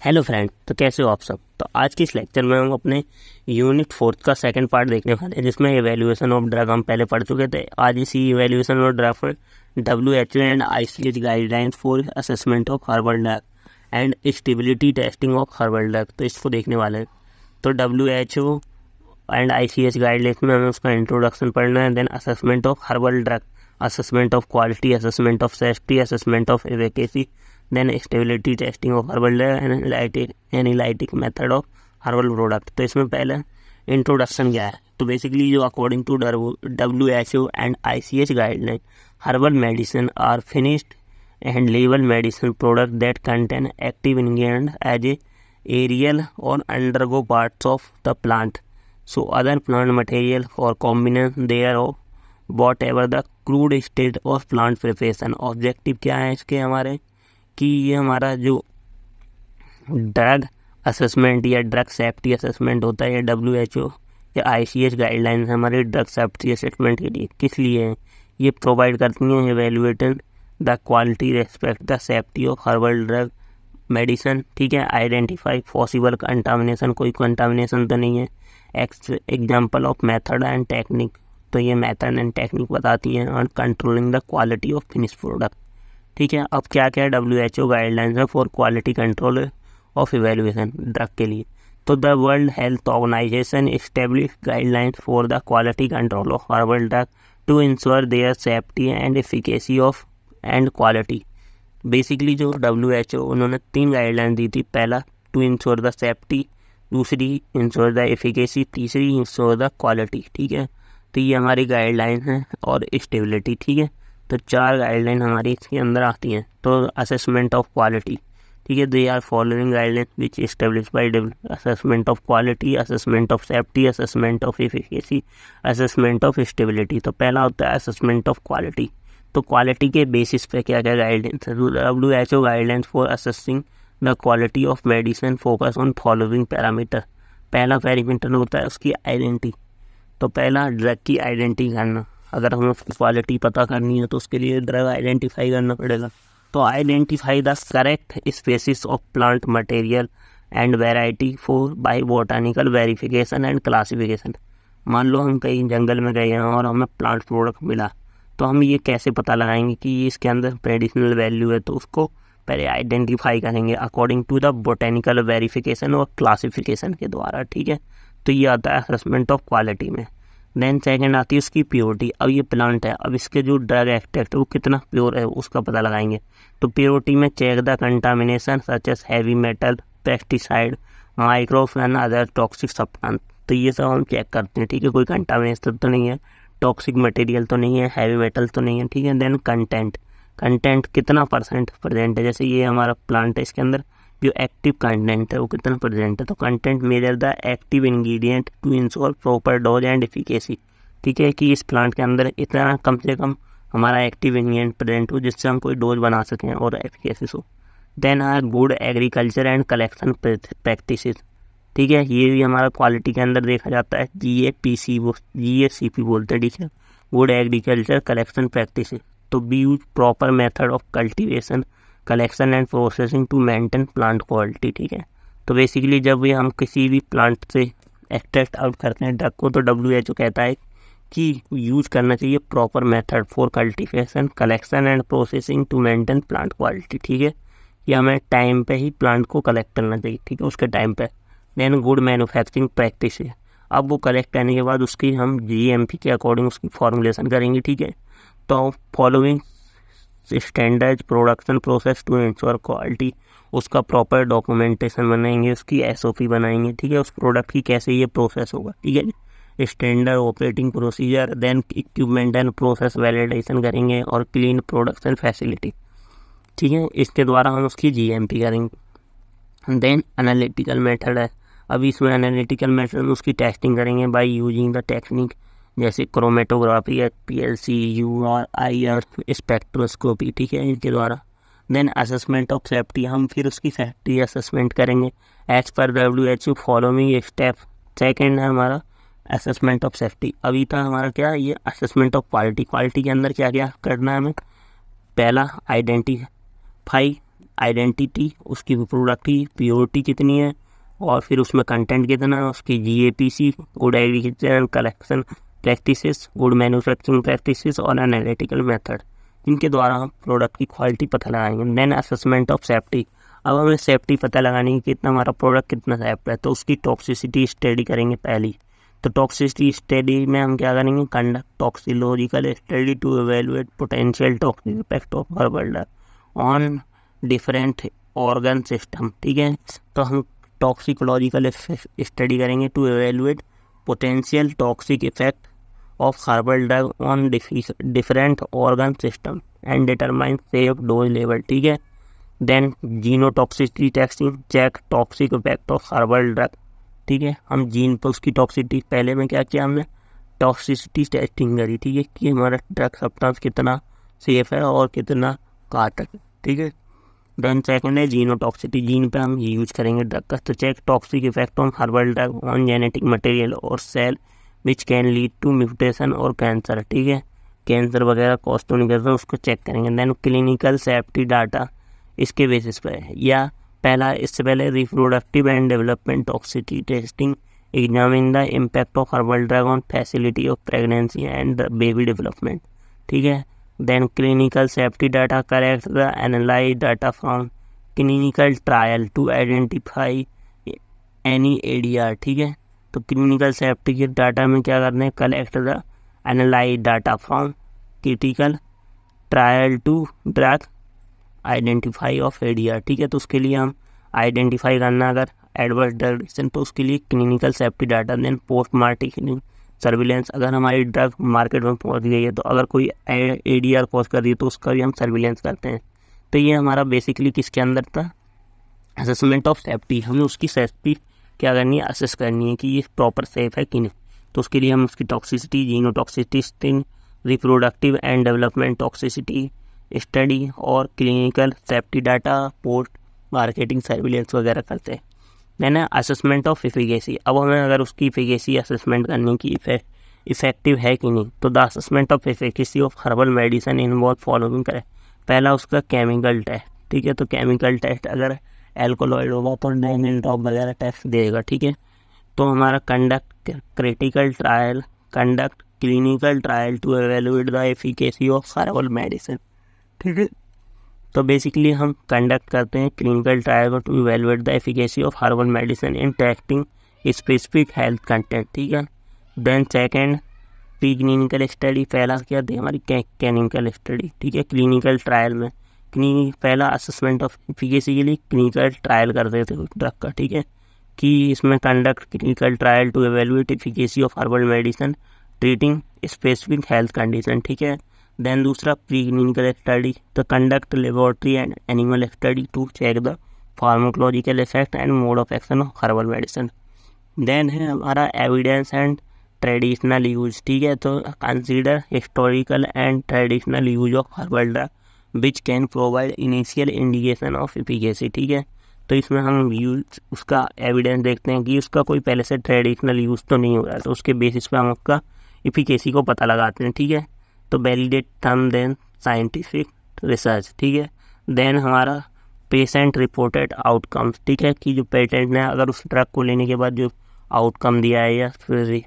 Hello friend, तो कैसे हो आप सब। तो आज की इस लेक्चर में हम अपने यूनिट 4 का सेकंड पार्ट देखने वाले हैं, जिसमें एवेल्यूएशन ऑफ ड्रग हम पहले पढ़ चुके थे। आज इसी एवेल्यूएशन ऑफ ड्रग पर WHO and ICH guidelines for assessment of herbal drug and stability testing of herbal drug, तो इसको देखने वाले हैं। तो WHO एंड ICH गाइडलाइंस में हमें उसका इंट्रोडक्शन पढ़ना है। Then assessment of herbal drug, assessment of quality, assessment of safety, assessment of efficacy, then stability testing of herbal drug, analytic method of herbal product. तो इसमें पहले इंट्रोडक्शन क्या है। तो बेसिकली जो according to WHO and ICH guideline, herbal medicine are finished and label medicine product that contain active ingredient as a aerial or undergo parts of the plant, so other plant material or combination thereof whatever the crude state of plant preparation। Objective क्या है इसके हमारे कि ये हमारा जो drug assessment या drug safety assessment होता है, या WHO या ICH गाइडलाइंस हमारे ड्रग सेफ्टी असेसमेंट के लिए किस लिए हैं। ये प्रोवाइड करती हैं evaluating the quality, respect the safety of herbal drug medicine, ठीक है। आइडेंटिफाई पॉसिबल कंटामिनेशन, कोई कंटामिनेशन तो नहीं है। Example of method and technique, तो ये मेथड एंड टेक्निक बताती हैं। और controlling the quality of finish product, ठीक है। अब क्या क्या WHO गाइडलाइंस है for quality control of evaluation drug के लिए। तो the World Health Organization establish guidelines for the quality control of herbal drug to ensure their safety and efficacy of and quality. Basically जो WHO उन्होंने 3 guideline दी थी। पहला to ensure the safety, दूसरी ensure the efficacy, तीसरी ensure the quality, ठीक है। तो ये हमारी गाइडलाइन है। और स्टेबिलिटी, ठीक है। तो 4 गाइडलाइन हमारी इसके अंदर आती हैं। तो असेसमेंट ऑफ क्वालिटी, ठीक है, they are following guideline which establish by assessment of quality, assessment of safety, assessment of efficacy, assessment of stability. तो पहला होता है असेसमेंट ऑफ क्वालिटी। तो क्वालिटी के बेसिस पे क्या क्या गाइडलाइंस है। WHO guidelines for assessing the quality of medicine focus on following parameter. पहला पैरामीटर होता है उसकी आइडेंटिटी। तो पहला ड्रग की आइडेंटिटी करना। अगर हमें उसकी क्वालिटी पता करनी है तो उसके लिए ड्रग आइडेंटिफाई करना पड़ेगा। तो identify the correct species of plant material and variety for by botanical verification and classification. मान लो हम कहीं जंगल में गए हैं और हमें प्लांट प्रोडक्ट मिला, तो हम ये कैसे पता लगाएंगे कि इसके अंदर मेडिसिनल वैल्यू है। तो उसको पहले आइडेंटिफाई करेंगे according to the botanical verification और क्लासिफिकेशन के द्वारा, ठीक है। तो ये आता है असेसमेंट ऑफ क्वालिटी में। देन सेकंड आती है उसकी प्योरिटी। अब ये प्लांट है, अब इसके जो ड्रग एक्सट्रैक्ट है वो कितना प्योर है उसका पता लगाएंगे। तो प्योरिटी में check the contamination such as heavy metal, pesticide, microbes and other toxic substance. तो ये सब हम चेक करते हैं, ठीक है। कोई कंटामिनेशन तो नहीं है, टॉक्सिक मटेरियल तो नहीं है, हैवी मेटल तो नहीं है, ठीक है। देन कंटेंट कितना परसेंट प्रेजेंट है। जैसे ये हमारा प्लांट है, इसके अंदर जो एक्टिव कंटेंट है वो कितना प्रेजेंट है। तो content measure the active ingredient to ensure proper dose and efficacy, ठीक है, कि इस प्लांट के अंदर इतना कम से कम हमारा एक्टिव इंग्रेडिएंट प्रेजेंट हो जिससे हम कोई डोज बना सकें और एफिकेसी हो। Then are good agriculture and collection practices, ठीक है। ये भी हमारा क्वालिटी के अंदर देखा जाता है। GACP बोलते हैं, ठीक है, गुड एग्रीकल्चर कलेक्शन प्रैक्टिस। तो be use proper method of cultivation, collection and processing to maintain plant quality, ठीक है। तो बेसिकली जब ये हम किसी भी प्लांट से एक्सट्रैक्ट आउट करते हैं ड्रग को, तो WHO कहता है कि यूज करना चाहिए proper method for cultivation, collection and processing to maintain plant quality, ठीक है। कि हमें टाइम पे ही प्लांट को कलेक्ट करना चाहिए, ठीक है, उसके टाइम पे। देन गुड मैन्युफैक्चरिंग प्रैक्टिस है। अब वो कलेक्ट करने के बाद उसकी हम GMP के अकॉर्डिंग उसकी फॉर्मुलेशन करेंगे, ठीक है। तो following standard production process to ensure quality, उसका प्रॉपर डॉक्यूमेंटेशन बनाएंगे, उसकी SOP बनाएंगे, ठीक है, उस प्रोडक्ट की कैसे ये प्रोसेस होगा, ठीक है। Standard operating procedure, then equipment and process validation करेंगे और क्लीन प्रोडक्शन फैसिलिटी, ठीक है। इसके द्वारा हम उसकी GMP करेंगे। देन एनालिटिकल मेथड है। अभी इसमें एनालिटिकल मेथड में उसकी टेस्टिंग करेंगे बाय यूजिंग द टेक्निक, जैसे chromatography, PLC, UR, IR, spectroscopy, ठीक है, इनके द्वारा। देन असेसमेंट ऑफ सेफ्टी, हम फिर उसकी सेफ्टी असेसमेंट करेंगे एज पर WHO फॉलोइंग स्टेप। सेकेंड है हमारा असेसमेंट ऑफ सेफ्टी। अभी था हमारा क्या, ये असेसमेंट ऑफ क्वालिटी। क्वालिटी के अंदर क्या क्या करना है हमें। पहला आइडेंटिफाई आइडेंटिटी, उसकी प्रोडक्ट की प्योरिटी कितनी है, और फिर उसमें कंटेंट कितना है, उसकी GAPC, good agriculture collection practices, good manufacturing practices और एनालिटिकल मेथड, इनके द्वारा हम प्रोडक्ट की क्वालिटी पता लगाएंगे। देन असेसमेंट ऑफ सेफ्टी, अब हमें सेफ्टी पता लगानी है कि कितना हमारा प्रोडक्ट कितना सेफ है, तो उसकी टॉक्सिसिटी स्टडी करेंगे पहली। तो टॉक्सिसिटी स्टडी में हम क्या करेंगे, conduct toxicological study to evaluate potential toxic effect of herbal drug on different organ system. ठीक है, तो हम टॉक्सिकोलॉजिकल स्टडी करेंगे to evaluate potential toxic effect of herbal drug on different organ system and determine safe dose level। ठीक है, then genotoxicity testing, check toxic effect of herbal drug। ठीक है, हम जीन पर उसकी टॉक्सिसिटी, पहले में क्या किया हमने, टॉक्सिसिटी टेस्टिंग करी। ठीक है, कि हमारा ड्रग सब्सटेंस कितना सेफ है और कितना घातक है। ठीक है, देन सेकंड है जीनोटॉक्सिटी, जीन पे हम यूज करेंगे ड्रग का। तो check toxic effect on herbal drug on genetic material और cell which can lead to mutation और कैंसर। ठीक है, कैंसर वगैरह कॉज तो नहीं करता, उसको चेक करेंगे। देन क्लिनिकल सेफ्टी डाटा, इसके बेसिस पे है। या पहला, इससे पहले reproductive and development toxicity testing, examine the impact of herbal drug on facility of pregnancy and baby development. ठीक है, then clinical safety data, correct the analyze data from clinical trial to identify any ADR। ठीक है, तो clinical safety के data में क्या करना है, collect the analyze data from critical trial to drug identify of ADR। ठीक है, तो उसके लिए हम आइडेंटिफाई करना अगर एडवर्स ड्रग रिएक्शन, तो उसके लिए clinical safety data. Then post marketing surveillance, अगर हमारी ड्रग मार्केट में पहुंच गई है तो अगर कोई ADR कॉज कर रही है तो उसका भी हम सर्विलेंस करते हैं। तो ये हमारा बेसिकली किसके अंदर था, असेसमेंट ऑफ सेफ्टी। हमें उसकी सेफ्टी क्या करनी है, असेस करनी है कि ये प्रॉपर सेफ है कि नहीं। तो उसके लिए हम उसकी toxicity, genotoxicity, reproductive and development toxicity study और clinical safety data, post marketing surveillance वगैरह करते हैं। देन असेसमेंट ऑफ इफिकेसी, अब हमें अगर उसकी इफिकेसी असेसमेंट करनी कि इफेक्टिव है कि नहीं, तो the assessment of efficacy of herbal medicine involve following करें। पहला उसका केमिकल टेस्ट। ठीक है, तो केमिकल टेस्ट अगर एल्कोलॉइड होगा तो डायमंड ड्रॉप वगैरह टेस्ट देगा। ठीक है, तो हमारा conduct clinical trial to evaluate the efficacy of herbal medicine. ठीक है, तो बेसिकली हम कंडक्ट करते हैं clinical trial to evaluate the efficacy of herbal medicine in testing specific health content. ठीक है, then second pre clinical study, पहला क्या थी हमारी क्लिनिकल स्टडी। ठीक है, क्लिनिकल ट्रायल में पहला असेसमेंट ऑफ एफिकेसी के लिए क्लिनिकल ट्रायल करते थे ड्रग का। ठीक है, कि इसमें conduct clinical trial to evaluate efficacy of herbal medicine treating specific health condition. ठीक है, देन दूसरा प्री क्लिनिकल स्टडी, तो conduct laboratory and animal study to check the pharmacological effect and mode of action of herbal medicine. Then है हमारा evidence and traditional use. ठीक है, तो consider historical and traditional use of herbal drug which can provide initial indication of efficacy. ठीक है, तो इसमें हम यूज उसका एविडेंस देखते हैं कि उसका कोई पहले से ट्रेडिशनल यूज़ तो नहीं हो रहा है, तो उसके बेसिस पे हम उसका एफिकेसी को पता लगाते हैं। ठीक है, तो वैलिडेट थम, देन साइंटिफिक रिसर्च। ठीक है, देन हमारा पेशेंट रिपोर्टेड आउटकम्स। ठीक है, कि जो पेशेंट ने अगर उस ड्रग को लेने के बाद जो आउटकम दिया है या फिर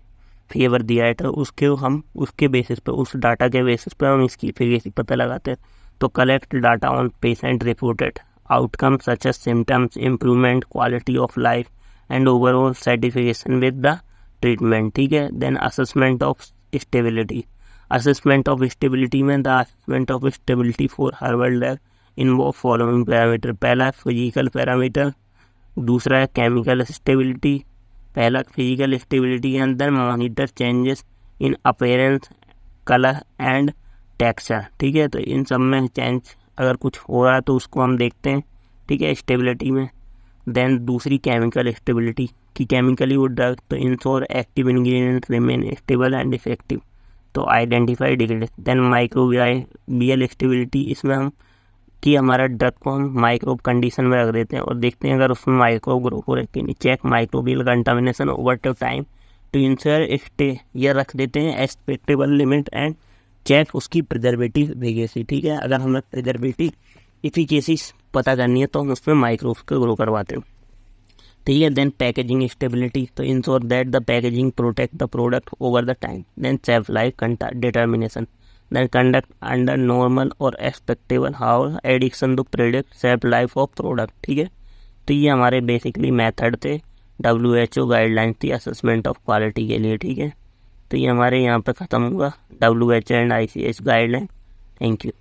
फेवर दिया है, तो उसके बेसिस पे, उस डाटा के बेसिस पे हम इसकी एफिकेसी पता लगाते हैं। तो collect data on patient reported outcome such as symptoms, improvement, quality of life and overall satisfaction with the treatment. ठीक है, then assessment of stability. Assessment of stability में the assessment of stability for herbal drug involve following parameter. पहला physical parameter, दूसरा है chemical stability. पहला physical stability के अंदर monitor changes in appearance, colour and texture. ठीक है, तो इन सब में चेंज अगर कुछ हो रहा है तो उसको हम देखते हैं। ठीक है, स्टेबिलिटी में। देन दूसरी केमिकल स्टेबिलिटी, कि केमिकली वो drug to ensure active ingredient remain stable and effective, to identify degrade. Then microbial stability, इसमें हम कि हमारा ड्रग को हम माइक्रोब कंडीशन में रख देते हैं और देखते हैं अगर उसमें माइक्रोब ग्रो हो रहे नहीं। Check microbial contamination over time to ensure stay, ये रख देते हैं एक्सपेक्टेबल लिमिट। एंड चेक उसकी प्रिजर्वेटिव वेगेसी। ठीक है, अगर हमें प्रिजर्वेटिव इफिकेसी पता करनी है तो हम उसमें माइक्रोब्स को ग्रो करवाते हैं, ठीक है। Then packaging stability, to ensure that the packaging protect the product over the time. Then shelf life determination, then conduct under normal और expectable how addiction to predict shelf life of product, ठीक है। तो ये हमारे basically method थे, WHO guideline थी assessment of quality के लिए, ठीक है। तो ये हमारे यहाँ पे ख़त्म हुआ WHO and ICH guideline. Thank you.